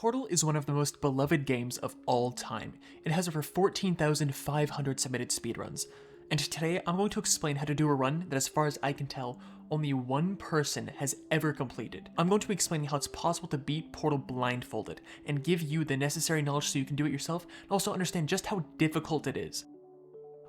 Portal is one of the most beloved games of all time. It has over 14,500 submitted speedruns. And today I'm going to explain how to do a run that, as far as I can tell, only one person has ever completed. I'm going to be explaining how it's possible to beat Portal blindfolded, and give you the necessary knowledge so you can do it yourself, and also understand just how difficult it is.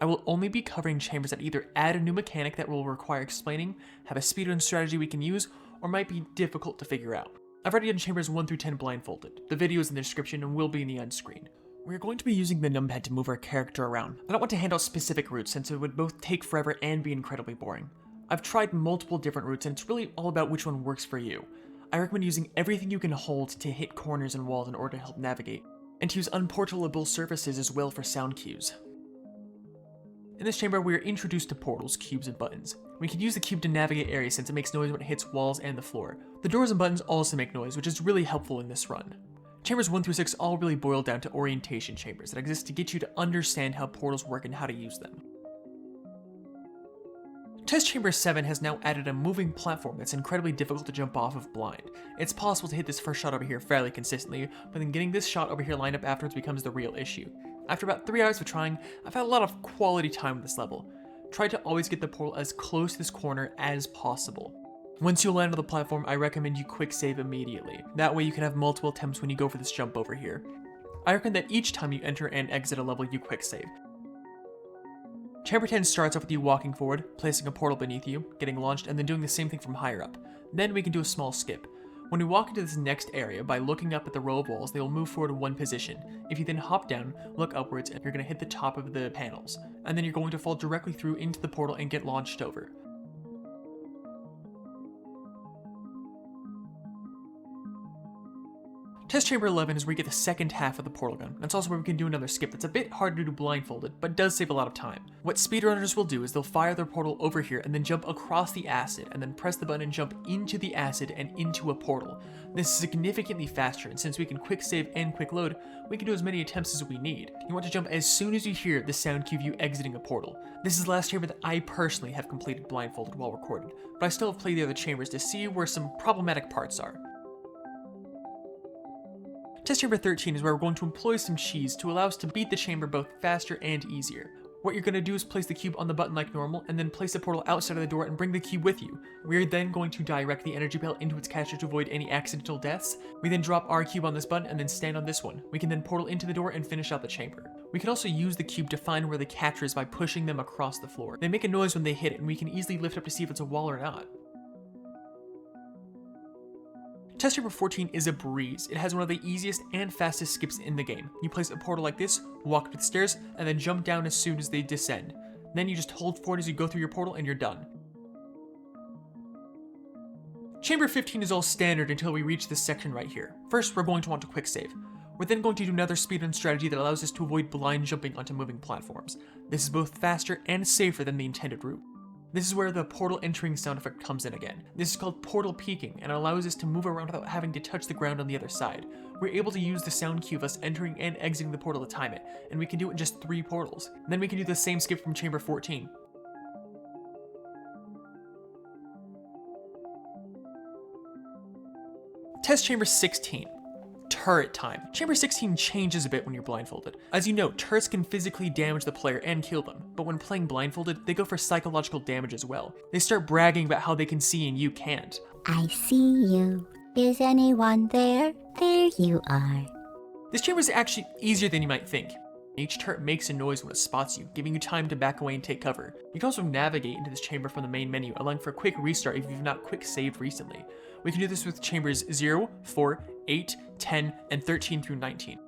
I will only be covering chambers that either add a new mechanic that will require explaining, have a speedrun strategy we can use, or might be difficult to figure out. I've already done chambers 1 through 10 blindfolded. The video is in the description and will be in the end screen. We're going to be using the numpad to move our character around. I don't want to hand out specific routes since it would both take forever and be incredibly boring. I've tried multiple different routes and it's really all about which one works for you. I recommend using everything you can hold to hit corners and walls in order to help navigate, and to use unportalable surfaces as well for sound cues. In this chamber, we are introduced to portals, cubes, and buttons. We can use the cube to navigate areas since it makes noise when it hits walls and the floor. The doors and buttons also make noise, which is really helpful in this run. Chambers 1 through 6 all really boil down to orientation chambers that exist to get you to understand how portals work and how to use them. Test Chamber 7 has now added a moving platform that's incredibly difficult to jump off of blind. It's possible to hit this first shot over here fairly consistently, but then getting this shot over here lined up afterwards becomes the real issue. After about 3 hours of trying, I've had a lot of quality time with this level. Try to always get the portal as close to this corner as possible. Once you land on the platform, I recommend you quick save immediately. That way you can have multiple attempts when you go for this jump over here. I recommend that each time you enter and exit a level, you quick save. Chamber 10 starts off with you walking forward, placing a portal beneath you, getting launched, and then doing the same thing from higher up. Then we can do a small skip. When we walk into this next area, by looking up at the row of walls, they will move forward 1 position. If you then hop down, look upwards, and you're going to hit the top of the panels. And then you're going to fall directly through into the portal and get launched over. Test Chamber 11 is where you get the second half of the portal gun. That's also where we can do another skip that's a bit harder to do blindfolded, but does save a lot of time. What speedrunners will do is they'll fire their portal over here and then jump across the acid, and then press the button and jump into the acid and into a portal. This is significantly faster, and since we can quick save and quick load, we can do as many attempts as we need. You want to jump as soon as you hear the sound cue of you exiting a portal. This is the last chamber that I personally have completed blindfolded while recorded, but I still have played the other chambers to see where some problematic parts are. Test Chamber 13 is where we're going to employ some cheese to allow us to beat the chamber both faster and easier. What you're going to do is place the cube on the button like normal, and then place the portal outside of the door and bring the cube with you. We're then going to direct the energy bell into its catcher to avoid any accidental deaths. We then drop our cube on this button and then stand on this one. We can then portal into the door and finish out the chamber. We can also use the cube to find where the catcher is by pushing them across the floor. They make a noise when they hit it, and we can easily lift up to see if it's a wall or not. Test Chamber 14 is a breeze. It has one of the easiest and fastest skips in the game. You place a portal like this, walk up the stairs, and then jump down as soon as they descend. Then you just hold forward as you go through your portal and you're done. Chamber 15 is all standard until we reach this section right here. First, we're going to want to quick save. We're then going to do another speedrun strategy that allows us to avoid blind jumping onto moving platforms. This is both faster and safer than the intended route. This is where the portal entering sound effect comes in again. This is called portal peeking and allows us to move around without having to touch the ground on the other side. We're able to use the sound cue of us entering and exiting the portal to time it, and we can do it in just 3 portals. Then we can do the same skip from Chamber 14. Test Chamber 16. Turret time. Chamber 16 changes a bit when you're blindfolded. As you know, turrets can physically damage the player and kill them, but when playing blindfolded, they go for psychological damage as well. They start bragging about how they can see and you can't. I see you. Is anyone there? There you are. This chamber is actually easier than you might think. Each turret makes a noise when it spots you, giving you time to back away and take cover. You can also navigate into this chamber from the main menu, allowing for a quick restart if you've not quick saved recently. We can do this with chambers 0, 4, 8, 10, and 13 through 19.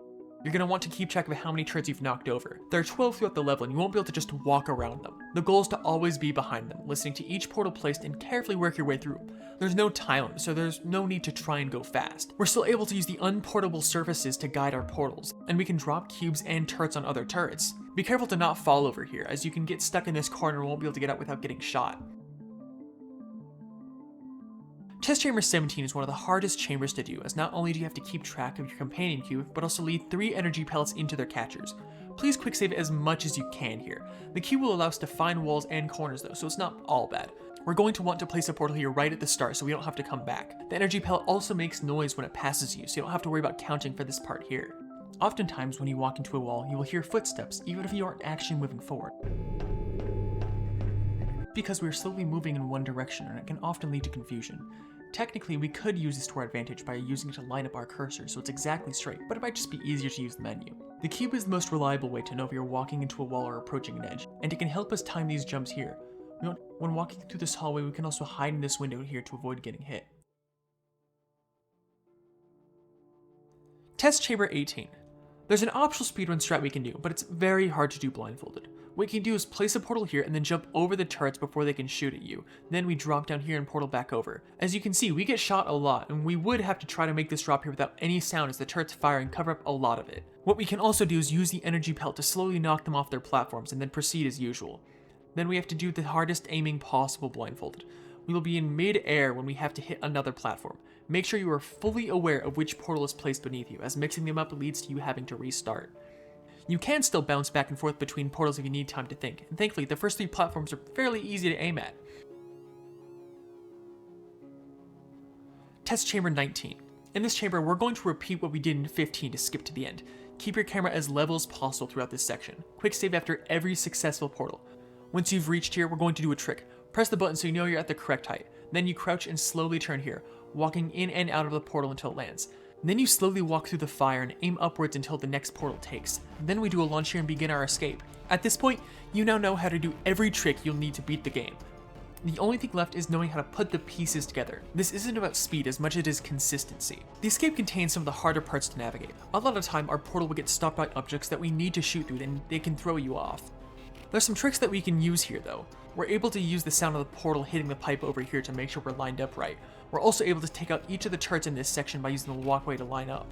You're going to want to keep track of how many turrets you've knocked over. There are 12 throughout the level and you won't be able to just walk around them. The goal is to always be behind them, listening to each portal placed and carefully work your way through. There's no timer, so there's no need to try and go fast. We're still able to use the unportable surfaces to guide our portals, and we can drop cubes and turrets on other turrets. Be careful to not fall over here, as you can get stuck in this corner and won't be able to get out without getting shot. Test Chamber 17 is one of the hardest chambers to do, as not only do you have to keep track of your companion cube, but also lead 3 energy pellets into their catchers. Please quick save as much as you can here. The cube will allow us to find walls and corners though, so it's not all bad. We're going to want to place a portal here right at the start so we don't have to come back. The energy pellet also makes noise when it passes you, so you don't have to worry about counting for this part here. Oftentimes when you walk into a wall, you will hear footsteps, even if you aren't actually moving forward, because we're slowly moving in one direction and it can often lead to confusion. Technically, we could use this to our advantage by using it to line up our cursor so it's exactly straight, but it might just be easier to use the menu. The cube is the most reliable way to know if you're walking into a wall or approaching an edge, and it can help us time these jumps here. When walking through this hallway, we can also hide in this window here to avoid getting hit. Test Chamber 18. There's an optional speedrun strat we can do, but it's very hard to do blindfolded. What you can do is place a portal here and then jump over the turrets before they can shoot at you. Then we drop down here and portal back over. As you can see, we get shot a lot, and we would have to try to make this drop here without any sound as the turrets fire and cover up a lot of it. What we can also do is use the energy pellet to slowly knock them off their platforms and then proceed as usual. Then we have to do the hardest aiming possible blindfolded. We will be in mid-air when we have to hit another platform. Make sure you are fully aware of which portal is placed beneath you, as mixing them up leads to you having to restart. You can still bounce back and forth between portals if you need time to think, and thankfully the first 3 platforms are fairly easy to aim at. Test Chamber 19. In this chamber, we're going to repeat what we did in 15 to skip to the end. Keep your camera as level as possible throughout this section. Quick save after every successful portal. Once you've reached here, we're going to do a trick. Press the button so you know you're at the correct height. Then you crouch and slowly turn here, walking in and out of the portal until it lands. Then you slowly walk through the fire and aim upwards until the next portal takes. Then we do a launch here and begin our escape. At this point, you now know how to do every trick you'll need to beat the game. The only thing left is knowing how to put the pieces together. This isn't about speed as much as it is consistency. The escape contains some of the harder parts to navigate. A lot of the time, our portal will get stopped by objects that we need to shoot through and they can throw you off. There's some tricks that we can use here though. We're able to use the sound of the portal hitting the pipe over here to make sure we're lined up right. We're also able to take out each of the turrets in this section by using the walkway to line up.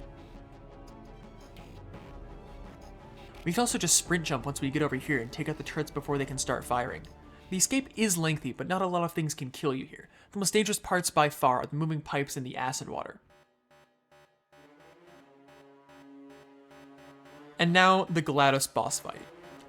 We can also just sprint jump once we get over here and take out the turrets before they can start firing. The escape is lengthy, but not a lot of things can kill you here. The most dangerous parts by far are the moving pipes and the acid water. And now, the GLaDOS boss fight.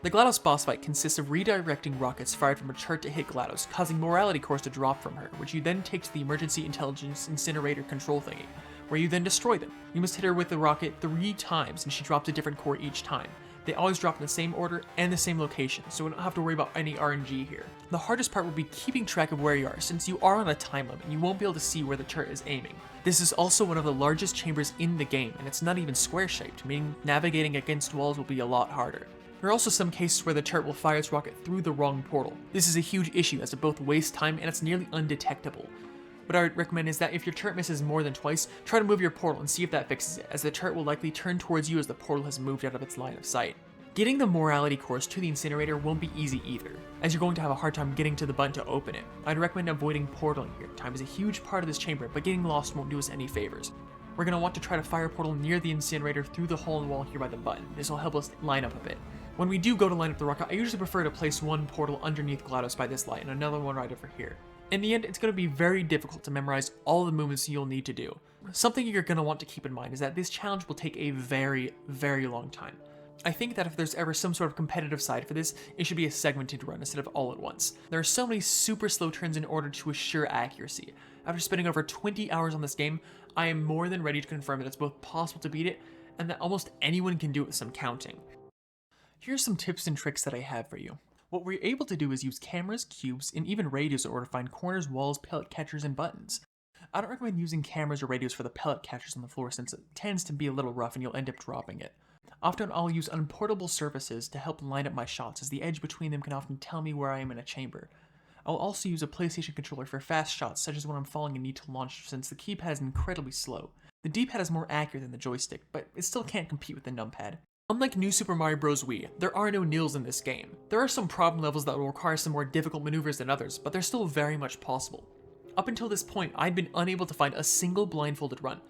The GLaDOS boss fight consists of redirecting rockets fired from a turret to hit GLaDOS, causing morality cores to drop from her, which you then take to the emergency intelligence incinerator control thingy, where you then destroy them. You must hit her with the rocket 3 times, and she drops a different core each time. They always drop in the same order and the same location, so we don't have to worry about any RNG here. The hardest part will be keeping track of where you are, since you are on a time limit and you won't be able to see where the turret is aiming. This is also one of the largest chambers in the game, and it's not even square-shaped, meaning navigating against walls will be a lot harder. There are also some cases where the turret will fire its rocket through the wrong portal. This is a huge issue as it both wastes time and it's nearly undetectable. What I would recommend is that if your turret misses more than twice, try to move your portal and see if that fixes it, as the turret will likely turn towards you as the portal has moved out of its line of sight. Getting the morality cores to the incinerator won't be easy either, as you're going to have a hard time getting to the button to open it. I'd recommend avoiding portaling here. Time is a huge part of this chamber, but getting lost won't do us any favors. We're going to want to try to fire a portal near the incinerator through the hole in the wall here by the button. This will help us line up a bit. When we do go to line up the rocket, I usually prefer to place one portal underneath GLaDOS by this light and another one right over here. In the end, it's going to be very difficult to memorize all the movements you'll need to do. Something you're going to want to keep in mind is that this challenge will take a very, very long time. I think that if there's ever some sort of competitive side for this, it should be a segmented run instead of all at once. There are so many super slow turns in order to assure accuracy. After spending over 20 hours on this game, I am more than ready to confirm that it's both possible to beat it, and that almost anyone can do it with some counting. Here's some tips and tricks that I have for you. What we're able to do is use cameras, cubes, and even radios in order to find corners, walls, pellet catchers, and buttons. I don't recommend using cameras or radios for the pellet catchers on the floor since it tends to be a little rough and you'll end up dropping it. Often I'll use unportable surfaces to help line up my shots, as the edge between them can often tell me where I am in a chamber. I'll also use a PlayStation controller for fast shots, such as when I'm falling and need to launch, since the keypad is incredibly slow. The D-pad is more accurate than the joystick, but it still can't compete with the numpad. Unlike New Super Mario Bros. Wii, there are no nils in this game. There are some problem levels that will require some more difficult maneuvers than others, but they're still very much possible. Up until this point, I'd been unable to find a single blindfolded run.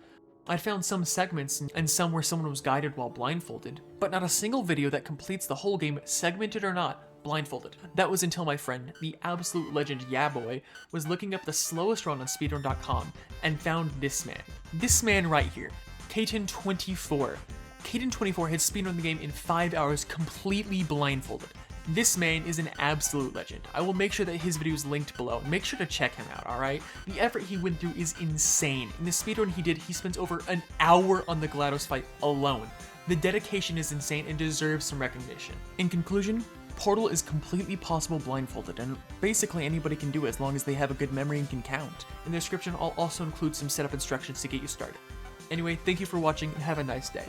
I'd found some segments and some where someone was guided while blindfolded, but not a single video that completes the whole game, segmented or not, blindfolded. That was until my friend, the absolute legend Yaboy, was looking up the slowest run on speedrun.com and found this man. This man right here, Katen24. Katen24 had speedrun the game in 5 hours completely blindfolded. This man is an absolute legend. I will make sure that his video is linked below. Make sure to check him out, alright? The effort he went through is insane. In the speedrun he did, he spends over an hour on the GLaDOS fight alone. The dedication is insane and deserves some recognition. In conclusion, Portal is completely possible blindfolded, and basically anybody can do it as long as they have a good memory and can count. In the description, I'll also include some setup instructions to get you started. Anyway, thank you for watching and have a nice day.